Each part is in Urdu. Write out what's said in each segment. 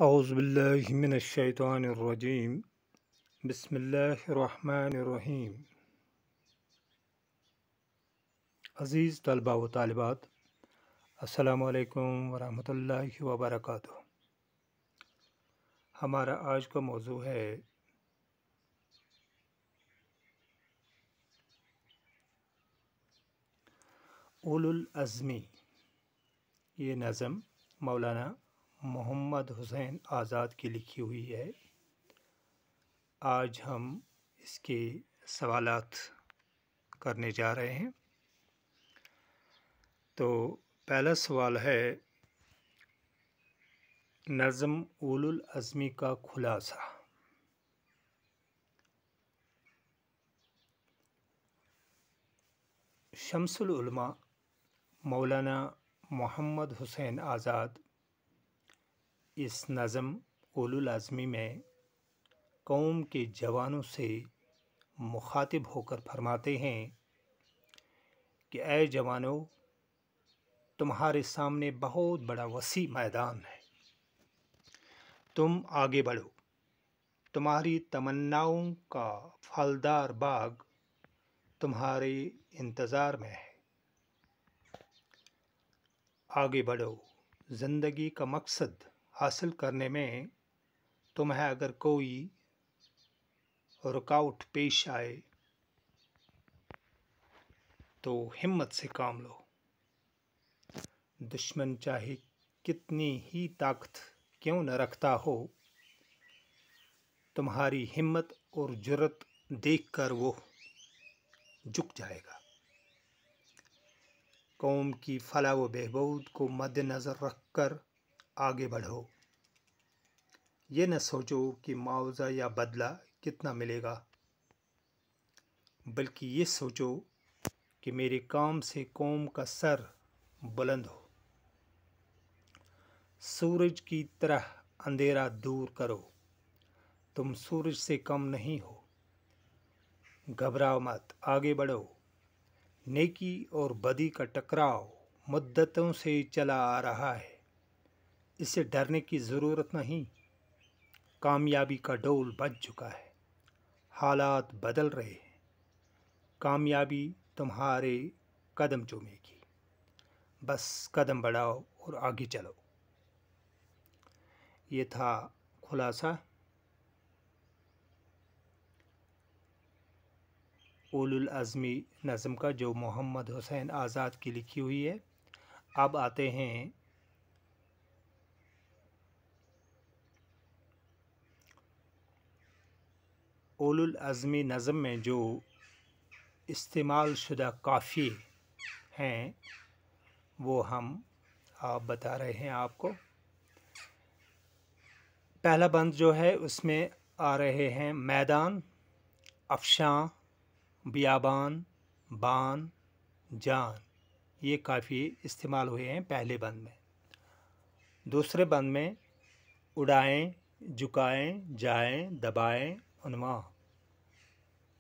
اعوذ باللہ من الشیطان الرجیم بسم اللہ الرحمن الرحیم۔ عزیز طلبہ و طالبات، السلام علیکم ورحمۃ اللہ وبرکاتہ۔ ہمارا آج کا موضوع ہے اولو العزمی۔ یہ نظم مولانا محمد حسین آزاد کی لکھی ہوئی ہے۔ آج ہم اس کے سوالات کرنے جا رہے ہیں۔ تو پہلا سوال ہے، نظم اولو العزمی کا خلاصہ۔ شمس العلماء مولانا محمد حسین آزاد اس نظم اولو العزمی میں قوم کے جوانوں سے مخاطب ہو کر فرماتے ہیں کہ اے جوانوں، تمہارے سامنے بہت بڑا وسیع میدان ہے، تم آگے بڑھو، تمہاری تمناؤں کا پھلدار باغ تمہارے انتظار میں ہے، آگے بڑھو۔ زندگی کا مقصد حاصل کرنے میں تمہیں اگر کوئی رکاوٹ پیش آئے تو ہمت سے کام لو۔ دشمن چاہے کتنی ہی طاقت کیوں نہ رکھتا ہو، تمہاری ہمت اور جرأت دیکھ کر وہ جھک جائے گا۔ قوم کی فلاح و بہبود کو مد نظر رکھ کر آگے بڑھو۔ یہ نہ سوچو کہ معاوضہ یا بدلہ کتنا ملے گا، بلکہ یہ سوچو کہ میرے کام سے قوم کا سر بلند ہو۔ سورج کی طرح اندھیرا دور کرو، تم سورج سے کم نہیں ہو۔ گھبراؤ مت، آگے بڑھو۔ نیکی اور بدی کا ٹکراؤ مدتوں سے چلا آ رہا ہے، اس سے ڈرنے کی ضرورت نہیں۔ کامیابی کا ڈول بج چکا ہے، حالات بدل رہے ہیں، کامیابی تمہارے قدم چومے گی۔ بس قدم بڑھاؤ اور آگے چلو۔ یہ تھا خلاصہ اولو العزمی نظم کا، جو محمد حسین آزاد کی لکھی ہوئی ہے۔ اب آتے ہیں اولو العزمی نظم میں جو استعمال شدہ قافیے ہیں وہ ہم بتا رہے ہیں آپ کو۔ پہلا بند جو ہے اس میں آ رہے ہیں میدان، افشاں، بیابان، بان، جان، یہ قافیے استعمال ہوئے ہیں پہلے بند میں۔ دوسرے بند میں اڑائیں، جھکائیں، جائیں، دبائیں، عنواں،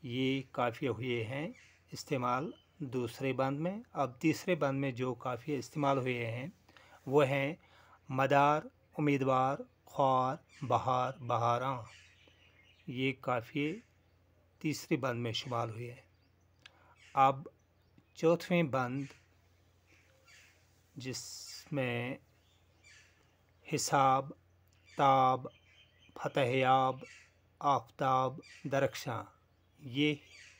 یہ قافیے ہوئے ہیں استعمال دوسرے بند میں۔ اب تیسرے بند میں جو قافیے استعمال ہوئے ہیں وہ ہیں مدار، امیدوار، خوار، بہار، بہاراں، یہ قافیے تیسرے بند میں شمار ہوئے ہیں۔ اب چوتھویں بند جس میں حساب، تاب، فتح یاب، آفتاب، درخشاں، یہ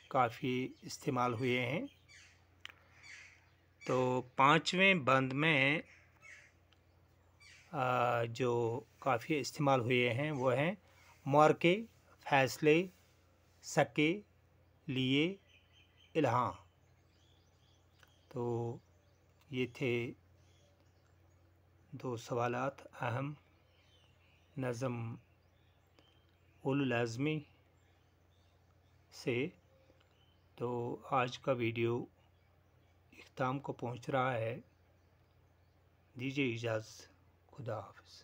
قافیے استعمال ہوئے ہیں۔ تو پانچویں بند میں جو قافیے استعمال ہوئے ہیں وہ ہیں معرکے، فیصلے، سکے، لیے، الہاں۔ تو یہ تھے دو سوالات اہم نظم اولو العزمی سے۔ تو آج کا ویڈیو اختتام کو پہنچ رہا ہے، دیجیے اجازت، خدا حافظ۔